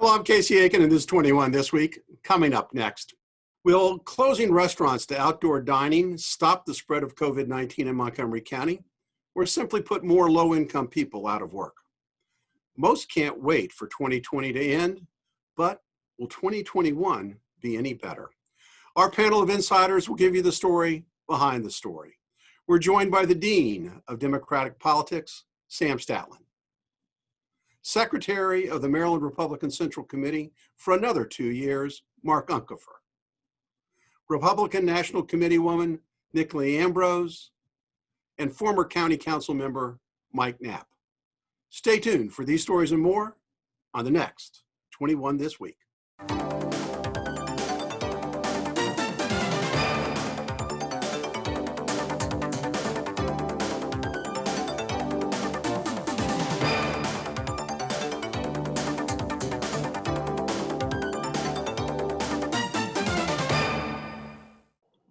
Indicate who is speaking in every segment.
Speaker 1: Hello, I'm Casey Aiken, and this is 21 This Week. Coming up next, will closing restaurants to outdoor dining stop the spread of COVID-19 in Montgomery County, or simply put more low-income people out of work? Most can't wait for 2020 to end, but will 2021 be any better? Our panel of insiders will give you the story behind the story. We're joined by the Dean of Democratic Politics, Sam Statland, Secretary of the Maryland Republican Central Committee for another 2 years, Mark Uncapher, Republican National Committee woman Nicolee Ambrose, and former County Council member Mike Knapp. Stay tuned for these stories and more on the next 21 This Week.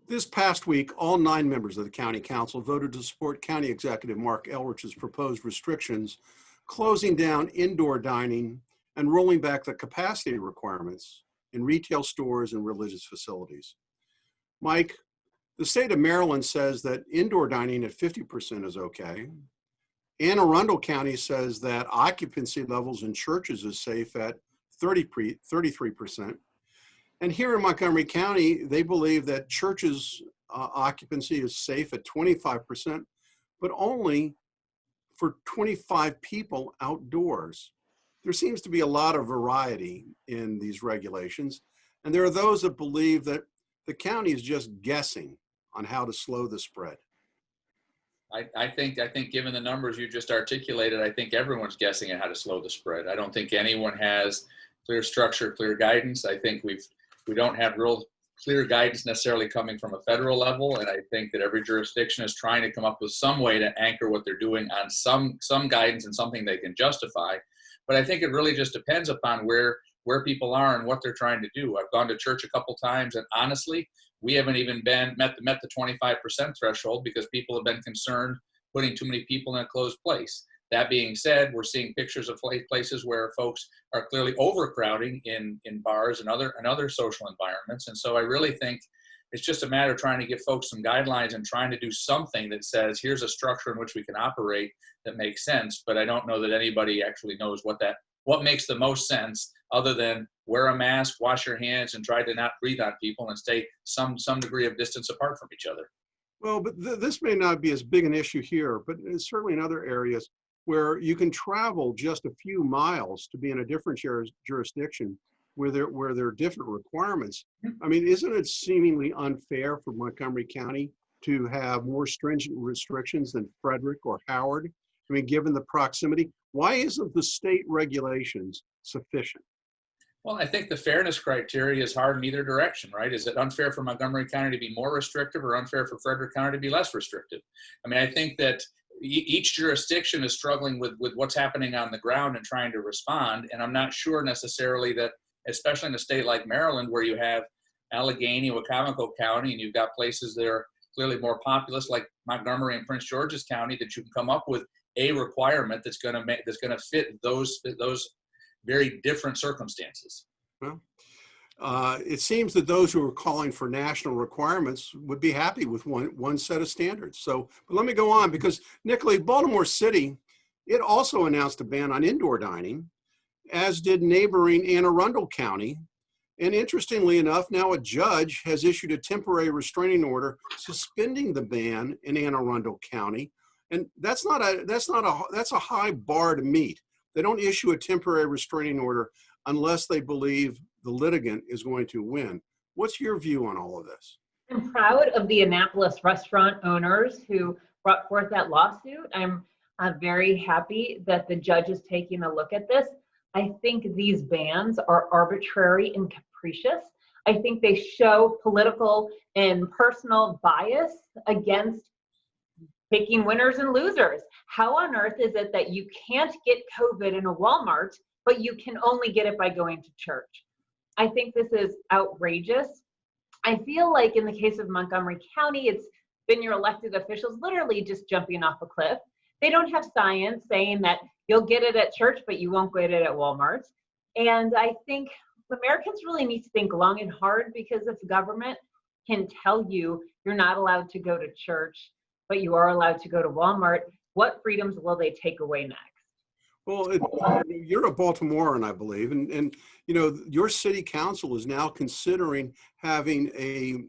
Speaker 1: This past week, all 9 members of the County Council voted to support County Executive Mark Elrich's proposed restrictions, closing down indoor dining and rolling back the capacity requirements in retail stores and religious facilities. Mike, the state of Maryland says that indoor dining at 50% is okay. Anne Arundel County says that occupancy levels in churches is safe at 33%. And here in Montgomery County, they believe that churches' occupancy is safe at 25%, but only for 25 people outdoors. There seems to be a lot of variety in these regulations, and there are those that believe that the county is just guessing on how to slow the spread.
Speaker 2: I think given the numbers you just articulated, I think everyone's guessing at how to slow the spread. I don't think anyone has clear structure, clear guidance. I think we don't have real clear guidance necessarily coming from a federal level, and I think that every jurisdiction is trying to come up with some way to anchor what they're doing on some guidance and something they can justify. But I think it really just depends upon where people are and what they're trying to do. I've gone to church a couple times, and honestly, we haven't even met the 25% threshold because people have been concerned putting too many people in a closed place. That being said, we're seeing pictures of places where folks are clearly overcrowding in bars and other social environments. And so I really think it's just a matter of trying to give folks some guidelines and trying to do something that says, here's a structure in which we can operate that makes sense. But I don't know that anybody actually knows what makes the most sense other than wear a mask, wash your hands, and try to not breathe on people and stay some degree of distance apart from each other.
Speaker 1: Well, but this may not be as big an issue here, but it's certainly in other areas where you can travel just a few miles to be in a different jurisdiction where there are different requirements. I mean, isn't it seemingly unfair for Montgomery County to have more stringent restrictions than Frederick or Howard? I mean, given the proximity, why isn't the state regulations sufficient?
Speaker 2: Well, I think the fairness criteria is hard in either direction, right? Is it unfair for Montgomery County to be more restrictive or unfair for Frederick County to be less restrictive? I mean, I think that each jurisdiction is struggling with what's happening on the ground and trying to respond. And I'm not sure necessarily that, especially in a state like Maryland, where you have Allegheny, Wacomico County, and you've got places that are clearly more populous like Montgomery and Prince George's County, that you can come up with a requirement that's going to fit those very different circumstances.
Speaker 1: Well, it seems that those who are calling for national requirements would be happy with one set of standards. So, but let me go on, because Nicolee, Baltimore City, it also announced a ban on indoor dining, as did neighboring Anne Arundel County. And interestingly enough, now a judge has issued a temporary restraining order suspending the ban in Anne Arundel County. And that's a high bar to meet. They don't issue a temporary restraining order unless they believe the litigant is going to win. What's your view on all of this?
Speaker 3: I'm proud of the Annapolis restaurant owners who brought forth that lawsuit. I'm very happy that the judge is taking a look at this. I think these bans are arbitrary and capricious. I think they show political and personal bias against picking winners and losers. How on earth is it that you can't get COVID in a Walmart, but you can only get it by going to church? I think this is outrageous. I feel like in the case of Montgomery County, it's been your elected officials literally just jumping off a cliff. They don't have science saying that you'll get it at church, but you won't get it at Walmart. And I think Americans really need to think long and hard, because if government can tell you you're not allowed to go to church, but you are allowed to go to Walmart, what freedoms will they take away next?
Speaker 1: Well, you're a Baltimorean, I believe, and you know your city council is now considering having a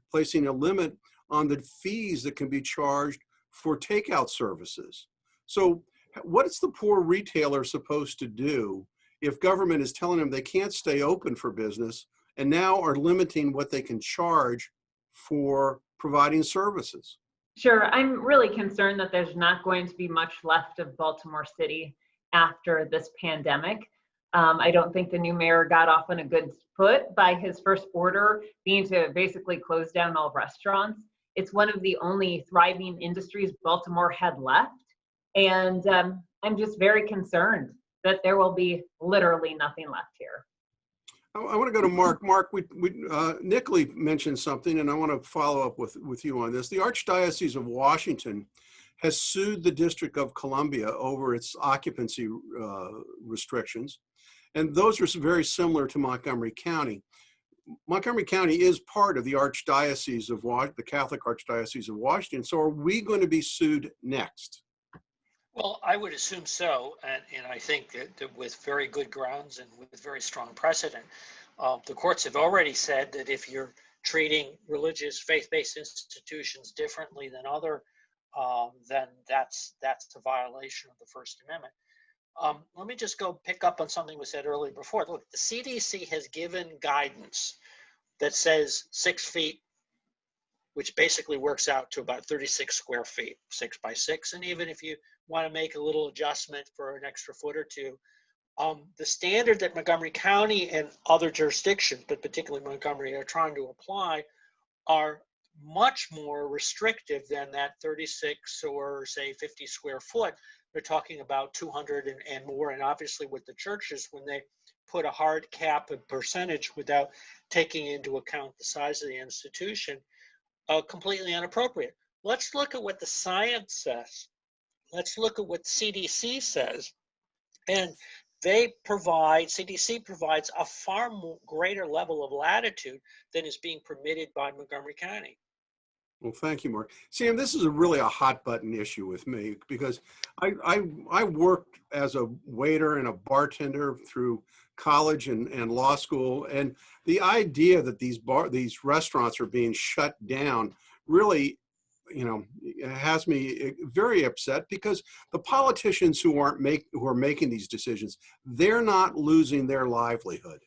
Speaker 1: placing a limit on the fees that can be charged for takeout services. So, what is the poor retailer supposed to do if government is telling them they can't stay open for business and now are limiting what they can charge for providing services?
Speaker 3: Sure, I'm really concerned that there's not going to be much left of Baltimore City after this pandemic. I don't think the new mayor got off on a good foot by his first order being to basically close down all restaurants. It's one of the only thriving industries Baltimore had left. And I'm just very concerned that there will be literally nothing left here.
Speaker 1: I want to go to Mark. Mark, Nicolee mentioned something, and I want to follow up with you on this. The Archdiocese of Washington has sued the District of Columbia over its occupancy restrictions, and those are very similar to Montgomery County. Montgomery County is part of the Archdiocese of the Catholic Archdiocese of Washington. So, are we going to be sued next?
Speaker 4: Well, I would assume so, and I think that with very good grounds and with very strong precedent, the courts have already said that if you're treating religious faith-based institutions differently than other, then that's a violation of the First Amendment. Let me just go pick up on something we said earlier before. Look, the CDC has given guidance that says 6 feet, which basically works out to about 36 square feet, 6 by 6, and even if you want to make a little adjustment for an extra foot or two. The standard that Montgomery County and other jurisdictions, but particularly Montgomery, are trying to apply are much more restrictive than that 36 or say 50 square foot. They're talking about 200 and more. And obviously with the churches, when they put a hard cap of percentage without taking into account the size of the institution, completely inappropriate. Let's look at what the science says. Let's look at what CDC says. And CDC provides a far more greater level of latitude than is being permitted by Montgomery County.
Speaker 1: Well, thank you, Mark. Sam, this is really a hot button issue with me because I worked as a waiter and a bartender through college and law school. And the idea that these restaurants are being shut down really, has me very upset, because the politicians who are making these decisions, they're not losing their livelihood.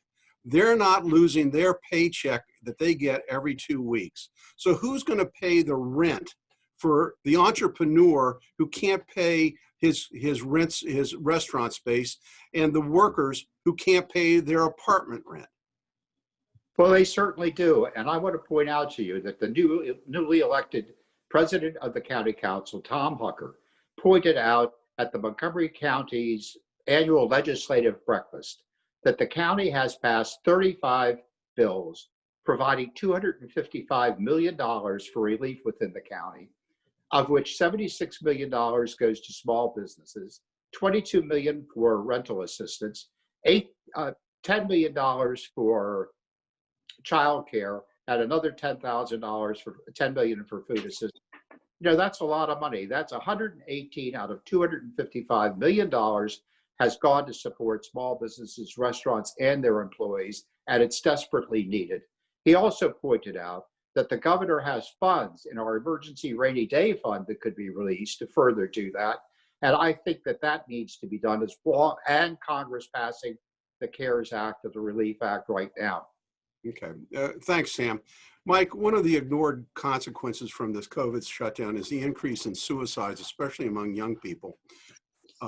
Speaker 1: They're not losing their paycheck that they get every 2 weeks. So who's going to pay the rent for the entrepreneur who can't pay his restaurant space, and the workers who can't pay their apartment rent?
Speaker 5: Well, they certainly do. And I want to point out to you that the newly elected president of the county council, Tom Hucker, pointed out at the Montgomery County's annual legislative breakfast that the county has passed 35 bills providing $255 million for relief within the county, of which $76 million goes to small businesses, $22 million for rental assistance, $10 million for childcare, and another $10 million for food assistance. That's a lot of money. That's 118 out of $255 million has gone to support small businesses, restaurants, and their employees, and it's desperately needed. He also pointed out that the governor has funds in our emergency rainy day fund that could be released to further do that. And I think that needs to be done as well, and Congress passing the CARES Act or the Relief Act right now.
Speaker 1: Okay, thanks, Sam. Mike, one of the ignored consequences from this COVID shutdown is the increase in suicides, especially among young people.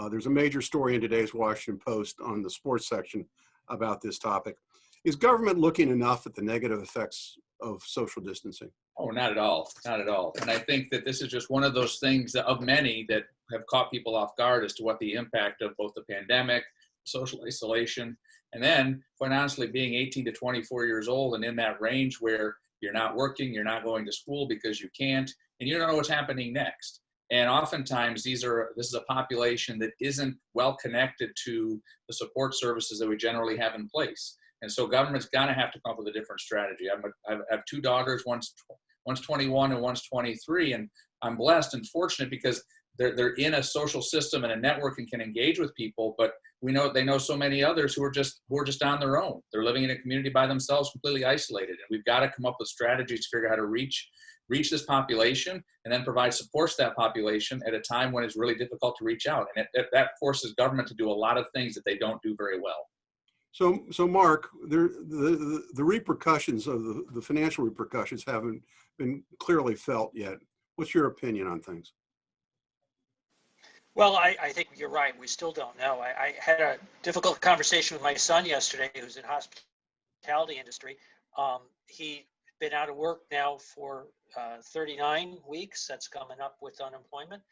Speaker 1: There's a major story in today's Washington Post on the sports section about this topic. Is government looking enough at the negative effects of social distancing?
Speaker 2: Oh, not at all. Not at all. And I think that this is just one of those things of many that have caught people off guard as to what the impact of both the pandemic, social isolation, and then, quite honestly, being 18 to 24 years old and in that range where you're not working, you're not going to school because you can't, and you don't know what's happening next. And oftentimes this is a population that isn't well connected to the support services that we generally have in place. And so government's gonna have to come up with a different strategy. I have two daughters, one's 21 and one's 23, and I'm blessed and fortunate because they're in a social system and a network and can engage with people, but they know so many others who are just on their own. They're living in a community by themselves, completely isolated. And we've got to come up with strategies to figure out how to reach this population and then provide support to that population at a time when it's really difficult to reach out. And that forces government to do a lot of things that they don't do very well.
Speaker 1: So Mark, the repercussions of the financial repercussions haven't been clearly felt yet. What's your opinion on things?
Speaker 4: Well, I think you're right. We still don't know. I had a difficult conversation with my son yesterday, who's in hospitality industry. He's been out of work now for 39 weeks. That's coming up with unemployment.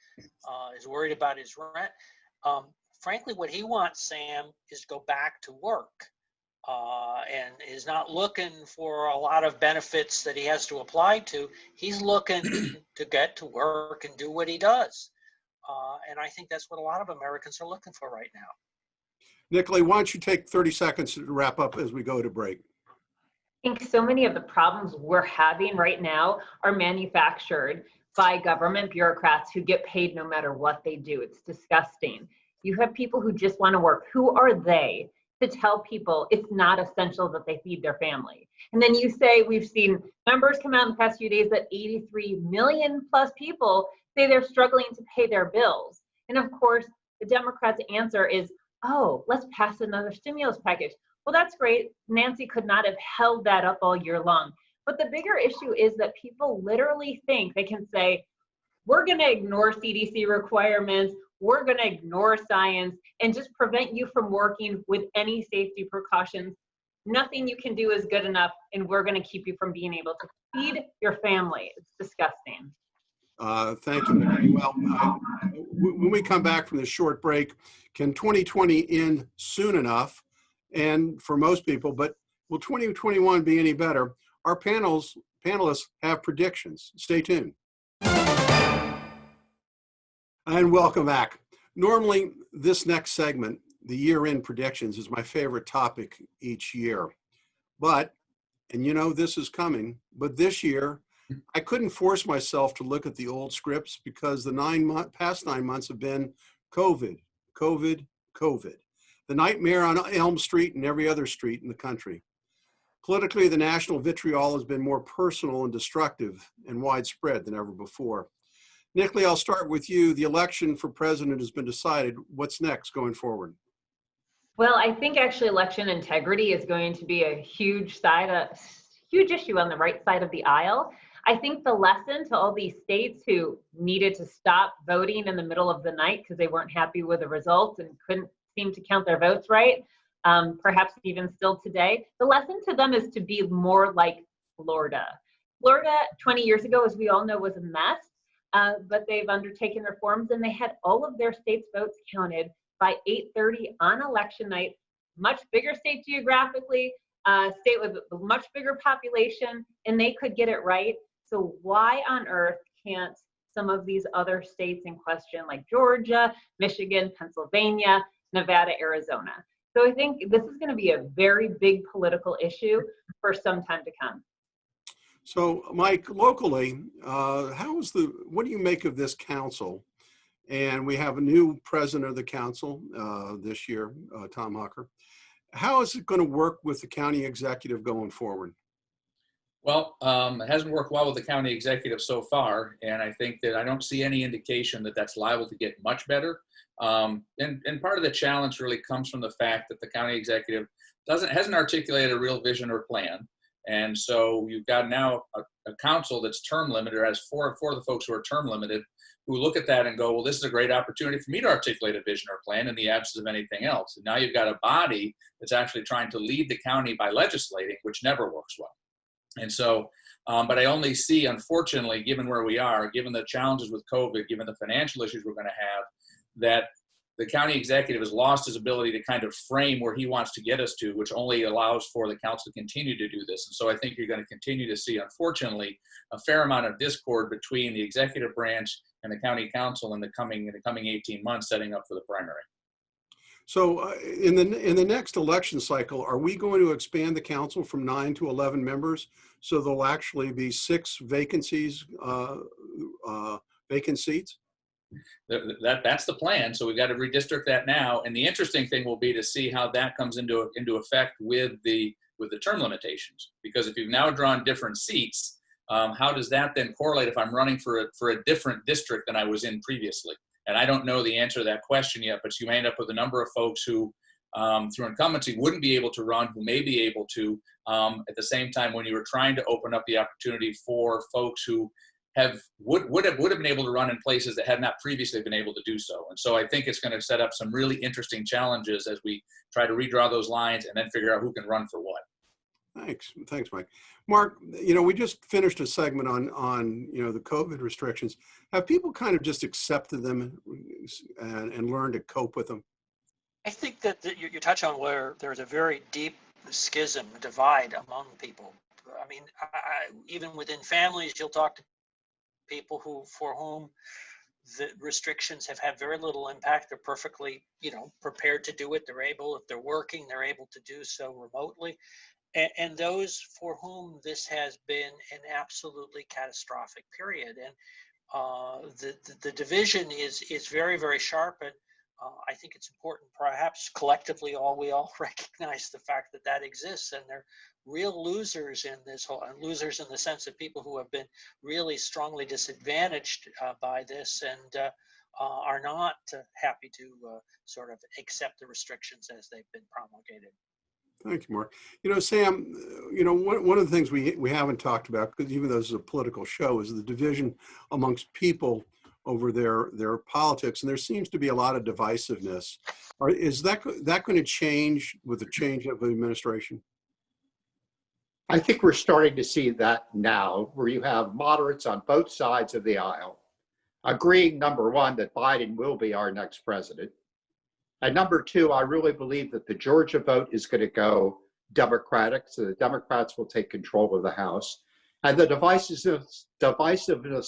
Speaker 4: Is worried about his rent. Frankly, what he wants, Sam, is to go back to work, and is not looking for a lot of benefits that he has to apply to. He's looking to get to work and do what he does. And I think that's what a lot of Americans are looking for right now.
Speaker 1: Nicolee, why don't you take 30 seconds to wrap up as we go to break?
Speaker 3: I think so many of the problems we're having right now are manufactured by government bureaucrats who get paid no matter what they do. It's disgusting. You have people who just want to work. Who are they to tell people it's not essential that they feed their family? And then you say, we've seen numbers come out in the past few days that 83 million plus people say they're struggling to pay their bills. And of course, the Democrats' answer is, oh, let's pass another stimulus package. Well, that's great. Nancy could not have held that up all year long. But the bigger issue is that people literally think they can say, we're going to ignore CDC requirements, we're going to ignore science, and just prevent you from working with any safety precautions. Nothing you can do is good enough, and we're going to keep you from being able to feed your family. It's disgusting.
Speaker 1: Thank you, Nicolee. Well, when we come back from this short break, can 2020 end soon enough? And for most people, but will 2021 be any better? Our panelists have predictions. Stay tuned. And welcome back. Normally, this next segment, the year-end predictions, is my favorite topic each year. But, and you know this is coming, but this year, I couldn't force myself to look at the old scripts because the past 9 months have been COVID. The nightmare on Elm Street and every other street in the country. Politically, the national vitriol has been more personal and destructive and widespread than ever before. Nicolee, I'll start with you. The election for president has been decided. What's next going forward?
Speaker 3: Well, I think actually election integrity is going to be a huge issue on the right side of the aisle. I think the lesson to all these states who needed to stop voting in the middle of the night because they weren't happy with the results and couldn't seem to count their votes right, perhaps even still today, the lesson to them is to be more like Florida. Florida 20 years ago, as we all know, was a mess, but they've undertaken reforms and they had all of their states' votes counted by 8:30 on election night. Much bigger state geographically, state with a much bigger population, and they could get it right. So why on earth can't some of these other states in question, like Georgia, Michigan, Pennsylvania, Nevada, Arizona? So I think this is going to be a very big political issue for some time to come.
Speaker 1: So, Mike, locally, what do you make of this council? And we have a new president of the council this year, Tom Hucker. How is it going to work with the county executive going forward?
Speaker 2: Well, it hasn't worked well with the county executive so far, and I think that I don't see any indication that that's liable to get much better. And part of the challenge really comes from the fact that the county executive hasn't articulated a real vision or plan. And so you've got now a council that's term limited, or has four of the folks who are term limited, who look at that and go, well, this is a great opportunity for me to articulate a vision or plan in the absence of anything else. And now you've got a body that's actually trying to lead the county by legislating, which never works well. And so, but I only see, unfortunately, given where we are, given the challenges with COVID, given the financial issues we're going to have, that the county executive has lost his ability to kind of frame where he wants to get us to, which only allows for the council to continue to do this. And so I think you're going to continue to see, unfortunately, a fair amount of discord between the executive branch and the county council in the coming 18 months, setting up for the primary.
Speaker 1: So in the next election cycle, are we going to expand the council from 9 to 11 members? So there'll actually be 6 vacancies, vacant seats?
Speaker 2: That's the plan. So we've got to redistrict that now. And the interesting thing will be to see how that comes into effect with the term limitations. Because if you've now drawn different seats, how does that then correlate if I'm running for a different district than I was in previously? And I don't know the answer to that question yet, but you may end up with a number of folks who, through incumbency, wouldn't be able to run, who may be able to, at the same time when you were trying to open up the opportunity for folks who would have been able to run in places that had not previously been able to do so. And so I think it's going to set up some really interesting challenges as we try to redraw those lines and then figure out who can run for what.
Speaker 1: Thanks, Mike. Mark, we just finished a segment on the COVID restrictions. Have people kind of just accepted them and learned to cope with them?
Speaker 4: I think that you touch on where there's a very deep schism, divide among people. I mean, even within families, you'll talk to people for whom the restrictions have had very little impact. They're perfectly, prepared to do it. They're able, if they're working, they're able to do so remotely. And those for whom this has been an absolutely catastrophic period. And the division is very, very sharp. And I think it's important, perhaps collectively, we all recognize the fact that exists, and they're real losers in this whole, and losers in the sense of people who have been really strongly disadvantaged by this and are not happy to sort of accept the restrictions as they've been promulgated.
Speaker 1: Thank you, Mark. Sam, one of the things we haven't talked about, because even though this is a political show, is the division amongst people over their politics, and there seems to be a lot of divisiveness. Is that going to change with the change of the administration?
Speaker 5: I think we're starting to see that now, where you have moderates on both sides of the aisle agreeing, number one, that Biden will be our next president. And number two, I really believe that the Georgia vote is going to go Democratic, so the Democrats will take control of the House. And the divisiveness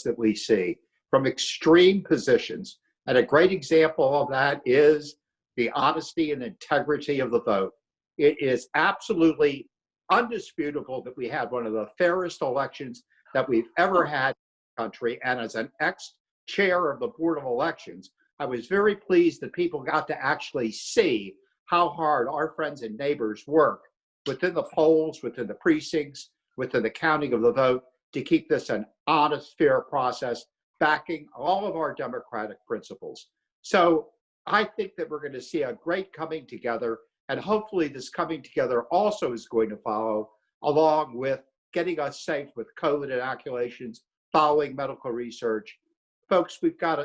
Speaker 5: that we see from extreme positions, and a great example of that is the honesty and integrity of the vote. It is absolutely undisputable that we had one of the fairest elections that we've ever had in the country. And as an ex-chair of the Board of Elections, I was very pleased that people got to actually see how hard our friends and neighbors work within the polls, within the precincts, within the counting of the vote to keep this an honest, fair process, backing all of our democratic principles. So I think that we're going to see a great coming together, and hopefully this coming together also is going to follow along with getting us safe with COVID inoculations, following medical research. Folks, we've got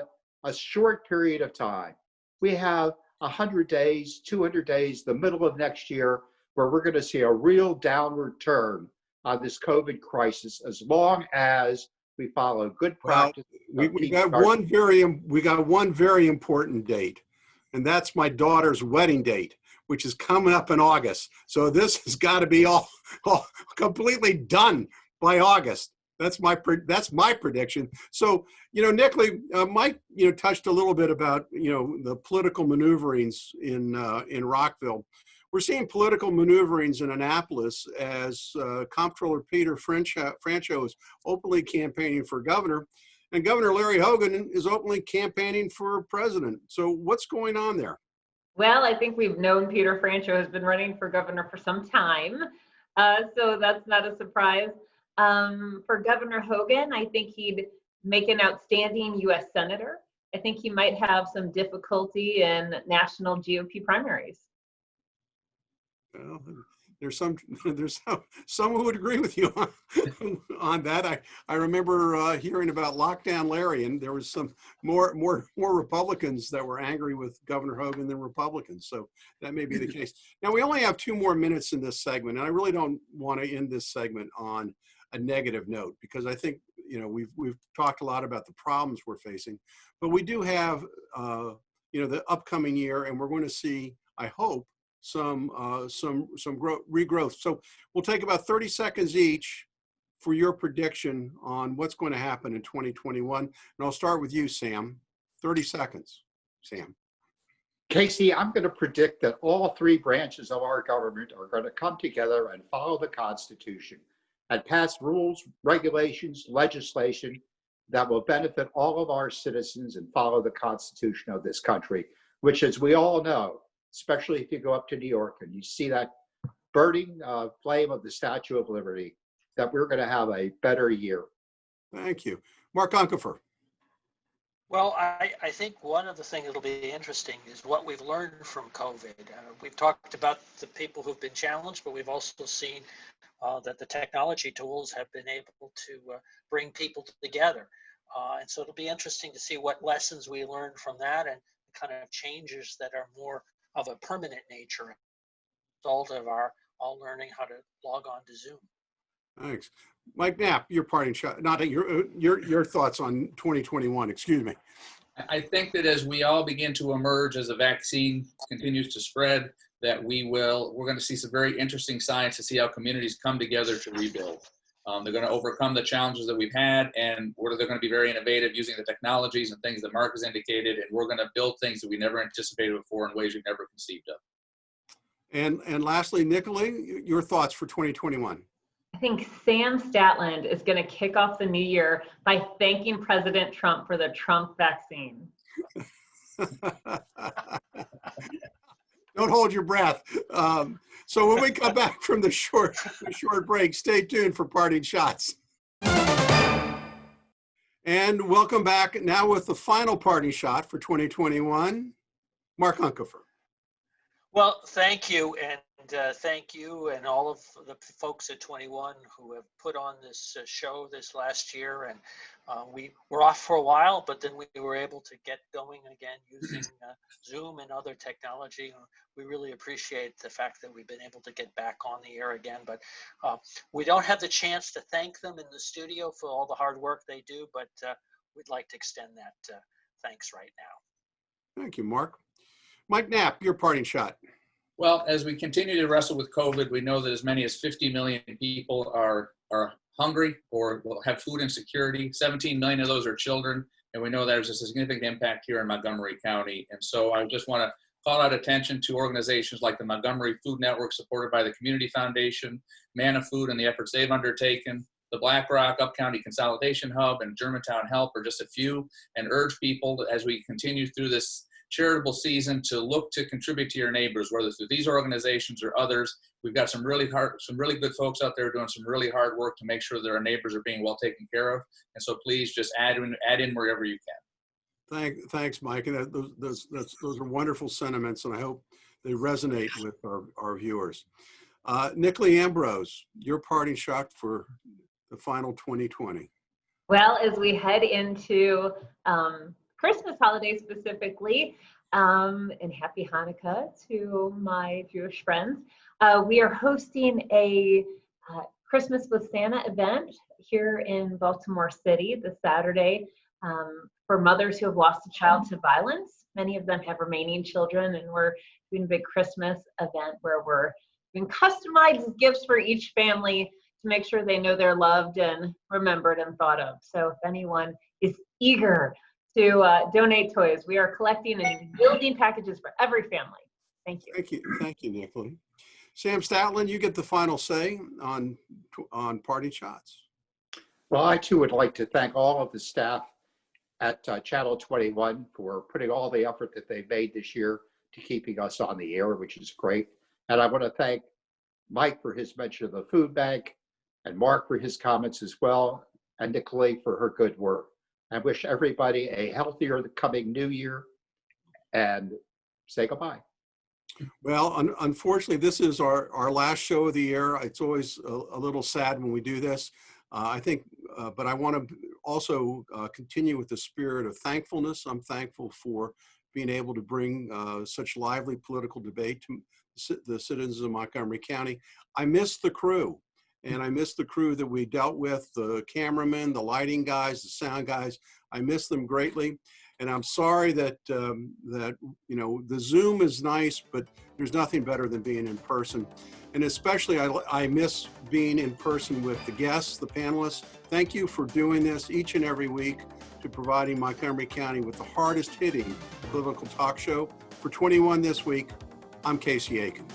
Speaker 5: a short period of time. We have 100 days, 200 days, the middle of next year, where we're going to see a real downward turn on this COVID crisis, as long as we follow good practice.
Speaker 1: We got one very important date, and that's my daughter's wedding date, which is coming up in August. So this has got to be all completely done by August. That's my prediction. So, Nicolee, Mike, touched a little bit about, the political maneuverings in Rockville. We're seeing political maneuverings in Annapolis as Comptroller Peter Francho is openly campaigning for governor, and Governor Larry Hogan is openly campaigning for president. So what's going on there?
Speaker 3: Well, I think we've known Peter Francho has been running for governor for some time, so that's not a surprise. For Governor Hogan, I think he'd make an outstanding U.S. Senator. I think he might have some difficulty in national GOP primaries.
Speaker 1: Well, there's some who would agree with you on that. I remember hearing about Lockdown Larry, and there was some more Republicans that were angry with Governor Hogan than Republicans. So that may be the case. Now, we only have 2 more minutes in this segment, and I really don't want to end this segment on a negative note, because I think we've talked a lot about the problems we're facing, but we do have the upcoming year, and we're going to see, I hope, some regrowth. So we'll take about 30 seconds each for your prediction on what's going to happen in 2021. And I'll start with you, Sam. 30 seconds, Sam.
Speaker 5: Casey, I'm going to predict that all three branches of our government are going to come together and follow the Constitution and pass rules, regulations, legislation that will benefit all of our citizens and follow the Constitution of this country, which, as we all know, especially if you go up to New York and you see that burning flame of the Statue of Liberty, that we're going to have a better year.
Speaker 1: Thank you. Mark Uncapher.
Speaker 4: Well, I think one of the things that'll be interesting is what we've learned from COVID. We've talked about the people who've been challenged, but we've also seen that the technology tools have been able to bring people together. And so it'll be interesting to see what lessons we learn from that and the kind of changes that are more of a permanent nature as a result of our all learning how to log on to Zoom.
Speaker 1: Thanks. Mike Knapp, your parting shot, not your thoughts on 2021, excuse me.
Speaker 2: I think that as we all begin to emerge, as the vaccine continues to spread, that we're going to see some very interesting science to see how communities come together to rebuild. They're going to overcome the challenges that we've had, and they're going to be very innovative using the technologies and things that Mark has indicated, and we're going to build things that we never anticipated before in ways we've never conceived of.
Speaker 1: And lastly, Nicolee, your thoughts for 2021.
Speaker 3: I think Sam Statland is going to kick off the new year by thanking President Trump for the Trump vaccine.
Speaker 1: Don't hold your breath. So when we come back from the short break, stay tuned for parting shots. And welcome back now with the final parting shot for 2021, Mark Uncapher.
Speaker 4: Well, thank you, and thank you and all of the folks at 21 who have put on this show this last year. And we were off for a while, but then we were able to get going again using Zoom and other technology. We really appreciate the fact that we've been able to get back on the air again. But we don't have the chance to thank them in the studio for all the hard work they do, but we'd like to extend that thanks right now.
Speaker 1: Thank you, Mark. Mike Knapp, your parting shot.
Speaker 2: Well, as we continue to wrestle with COVID, we know that as many as 50 million people are hungry or will have food insecurity. 17 million of those are children, and we know there's a significant impact here in Montgomery County. And so I just want to call out attention to organizations like the Montgomery Food Network, supported by the Community Foundation, Manna Food, and the efforts they've undertaken. The Black Rock Up-County Consolidation Hub and Germantown Help are just a few, and urge people as we continue through this charitable season to look to contribute to your neighbors, whether through these organizations or others. We've got some really good folks out there doing some really hard work to make sure that our neighbors are being well taken care of. And so please just add in wherever you can.
Speaker 1: Thanks, Mike. And those are wonderful sentiments, and I hope they resonate with our viewers. Nicolee Ambrose, your parting shot for the final 2020.
Speaker 3: Well, as we head into Christmas holiday specifically, and happy Hanukkah to my Jewish friends. We are hosting a Christmas with Santa event here in Baltimore City this Saturday for mothers who have lost a child to violence. Many of them have remaining children, and we're doing a big Christmas event where we're doing customized gifts for each family to make sure they know they're loved and remembered and thought of. So if anyone is eager to donate toys, we are collecting and building packages for every family. Thank you.
Speaker 1: Thank you, Nicolee. Sam Statland, you get the final say on parting shots.
Speaker 5: Well, I too would like to thank all of the staff at Channel 21 for putting all the effort that they've made this year to keeping us on the air, which is great. And I want to thank Mike for his mention of the food bank, and Mark for his comments as well, and Nicolee for her good work. I wish everybody a healthier coming new year, and say goodbye.
Speaker 1: Well, unfortunately, this is our last show of the year. It's always a little sad when we do this. I think, but I want to also continue with the spirit of thankfulness. I'm thankful for being able to bring such lively political debate to the citizens of Montgomery County. I miss the crew. And I miss the crew that we dealt with, the cameramen, the lighting guys, the sound guys. I miss them greatly. And I'm sorry that, that, you know, the Zoom is nice, but there's nothing better than being in person. And especially I miss being in person with the guests, the panelists. Thank you for doing this each and every week, to providing Montgomery County with the hardest hitting political talk show. For 21 this week, I'm Casey Aiken.